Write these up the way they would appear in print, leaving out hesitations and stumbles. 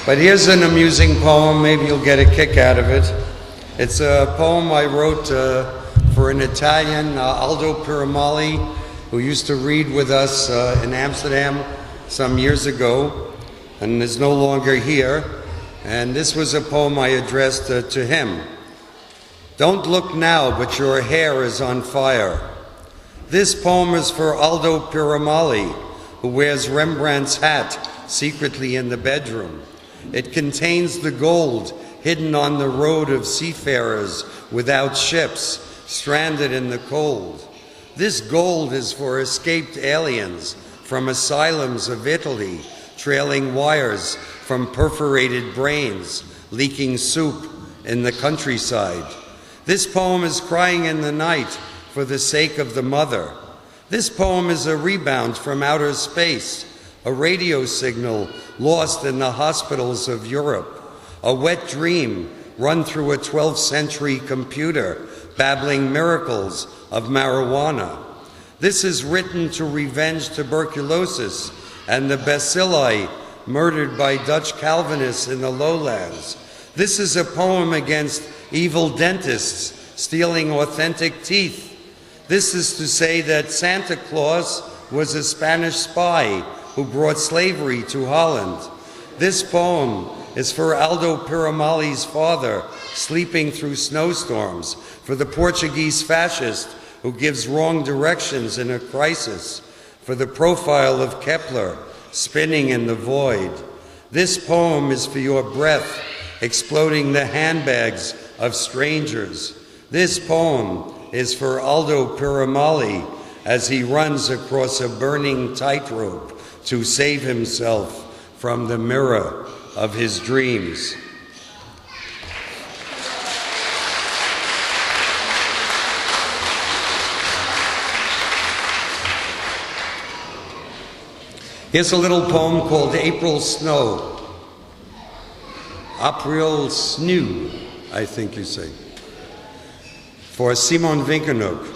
But here's an amusing poem, maybe you'll get a kick out of it. It's a poem I wrote for an Italian, Aldo Piramali, who used to read with us in Amsterdam some years ago and is no longer here. And this was a poem I addressed to him. Don't look now, but your hair is on fire. This poem is for Aldo Piramali, who wears Rembrandt's hat secretly in the bedroom. It contains the gold hidden on the road of seafarers without ships, stranded in the cold. This gold is for escaped aliens from asylums of Italy, trailing wires from perforated brains, leaking soup in the countryside. This poem is crying in the night for the sake of the mother. This poem is a rebound from outer space, a radio signal lost in the hospitals of Europe, a wet dream run through a 12th century computer, babbling miracles of marijuana. This is written to revenge tuberculosis and the bacilli murdered by Dutch Calvinists in the lowlands. This is a poem against evil dentists stealing authentic teeth. This is to say that Santa Claus was a Spanish spy who brought slavery to Holland. This poem is for Aldo Piramali's father, sleeping through snowstorms, for the Portuguese fascist who gives wrong directions in a crisis, for the profile of Kepler spinning in the void. This poem is for your breath, exploding the handbags of strangers. This poem is for Aldo Piramali as he runs across a burning tightrope to save himself from the mirror of his dreams. Here's a little poem called April Snow. April Sneeuw, I think you say. For Simon Winkenook.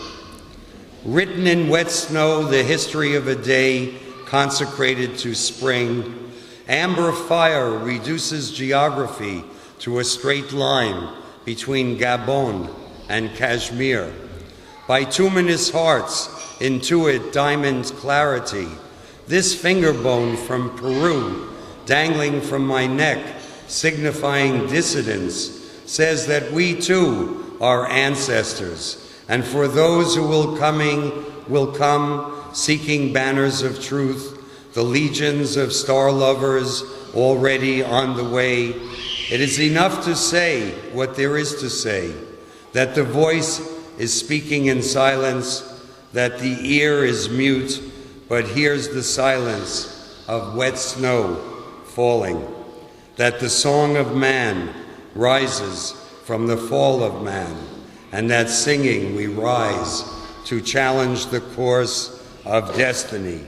Written in wet snow, the history of a day consecrated to spring. Amber fire reduces geography to a straight line between Gabon and Kashmir. Bituminous hearts intuit diamond clarity. This finger bone from Peru, dangling from my neck, signifying dissidence, says that we too are ancestors, and for those who will come seeking banners of truth, the legions of star lovers already on the way. It is enough to say what there is to say, that the voice is speaking in silence, that the ear is mute, but hears the silence of wet snow falling, that the song of man rises from the fall of man, and that singing we rise to challenge the course of destiny.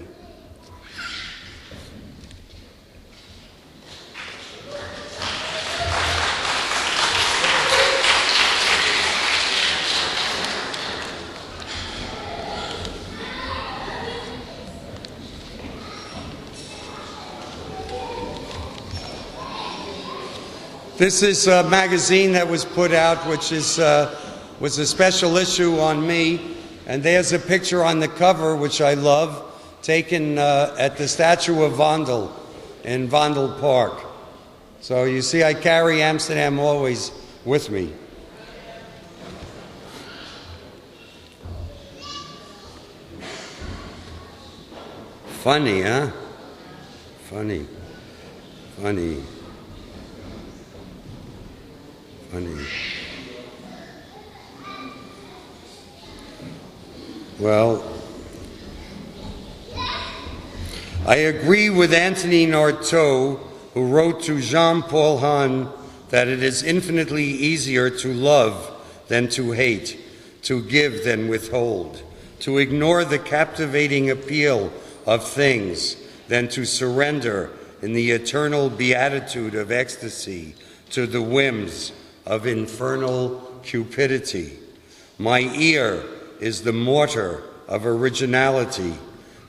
This is a magazine that was put out, which is, was a special issue on me. And there's a picture on the cover, which I love, taken at the statue of Vondel in Vondel Park. So you see, I carry Amsterdam always with me. Funny, huh? Funny. Funny. Funny. Well, I agree with Anthony Narteau, who wrote to Jean-Paul Hahn that it is infinitely easier to love than to hate, to give than withhold, to ignore the captivating appeal of things than to surrender in the eternal beatitude of ecstasy to the whims of infernal cupidity. My ear is the mortar of originality,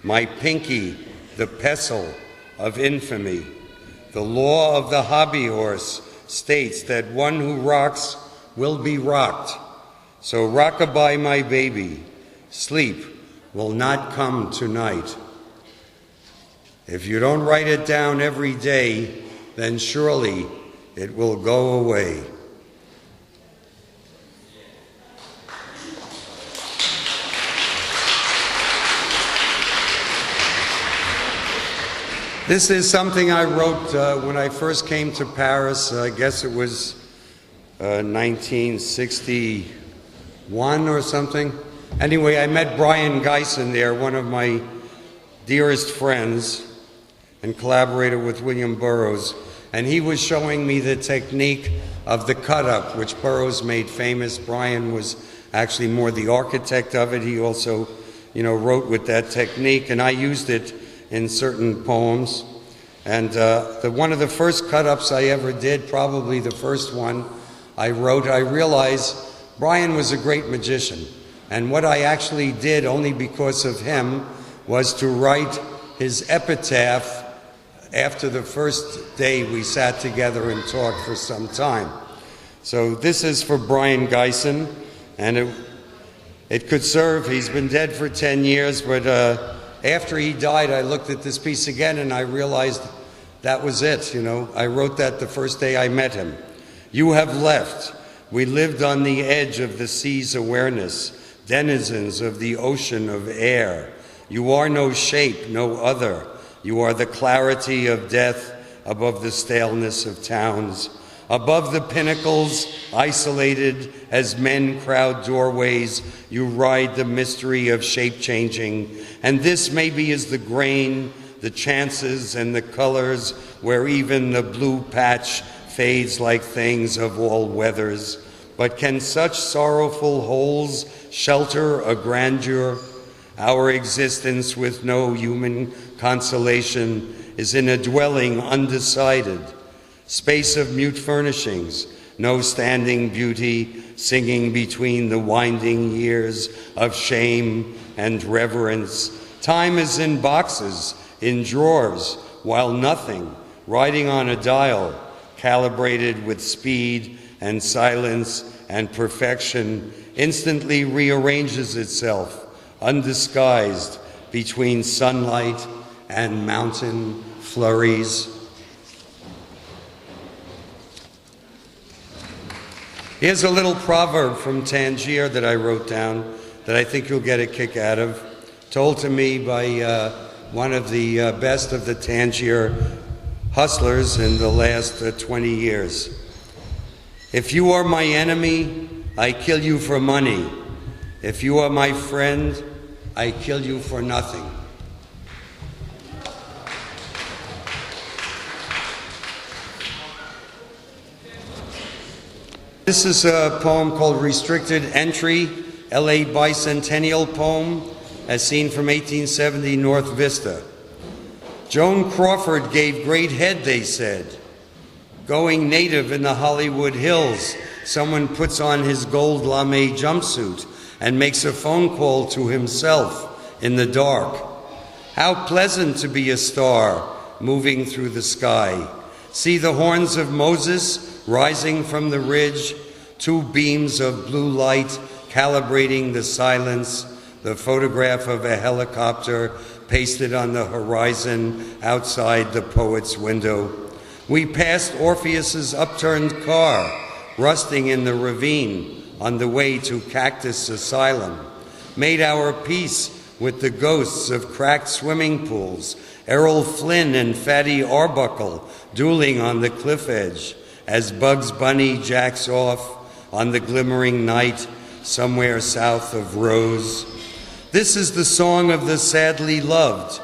my pinky the pestle of infamy. The law of the hobby horse states that one who rocks will be rocked. So rockabye, my baby, sleep will not come tonight. If you don't write it down every day, then surely it will go away. This is something I wrote when I first came to Paris. I guess it was 1961 or something. Anyway, I met Brian Geisen there, one of my dearest friends, and collaborated with William Burroughs. And he was showing me the technique of the Cutup, which Burroughs made famous. Brian was actually more the architect of it. He also, wrote with that technique, and I used it in certain poems. And one of the first cut-ups I ever did, probably the first one I wrote, I realized Brian was a great magician. And what I actually did, only because of him, was to write his epitaph after the first day we sat together and talked for some time. So this is for Brian Geisen, and it could serve. He's been dead for 10 years, but after he died, I looked at this piece again and I realized that was it, I wrote that the first day I met him. You have left. We lived on the edge of the sea's awareness, denizens of the ocean of air. You are no shape, no other. You are the clarity of death above the staleness of towns. Above the pinnacles, isolated as men crowd doorways, you ride the mystery of shape-changing. And this maybe is the grain, the chances, and the colors where even the blue patch fades like things of all weathers. But can such sorrowful holes shelter a grandeur? Our existence with no human consolation is in a dwelling undecided. Space of mute furnishings, no standing beauty, singing between the winding years of shame and reverence. Time is in boxes, in drawers, while nothing, riding on a dial, calibrated with speed and silence and perfection, instantly rearranges itself, undisguised, between sunlight and mountain flurries. Here's a little proverb from Tangier that I wrote down that I think you'll get a kick out of, told to me by one of the best of the Tangier hustlers in the last 20 years. If you are my enemy, I kill you for money. If you are my friend, I kill you for nothing. This is a poem called Restricted Entry, LA Bicentennial poem, as seen from 1870 North Vista. Joan Crawford gave great head, they said. Going native in the Hollywood Hills, someone puts on his gold lame jumpsuit and makes a phone call to himself in the dark. How pleasant to be a star moving through the sky. See the horns of Moses rising from the ridge, two beams of blue light calibrating the silence, the photograph of a helicopter pasted on the horizon outside the poet's window. We passed Orpheus's upturned car, rusting in the ravine on the way to Cactus Asylum, made our peace with the ghosts of cracked swimming pools, Errol Flynn and Fatty Arbuckle dueling on the cliff edge, as Bugs Bunny jacks off on the glimmering night somewhere south of Rose. This is the song of the sadly loved,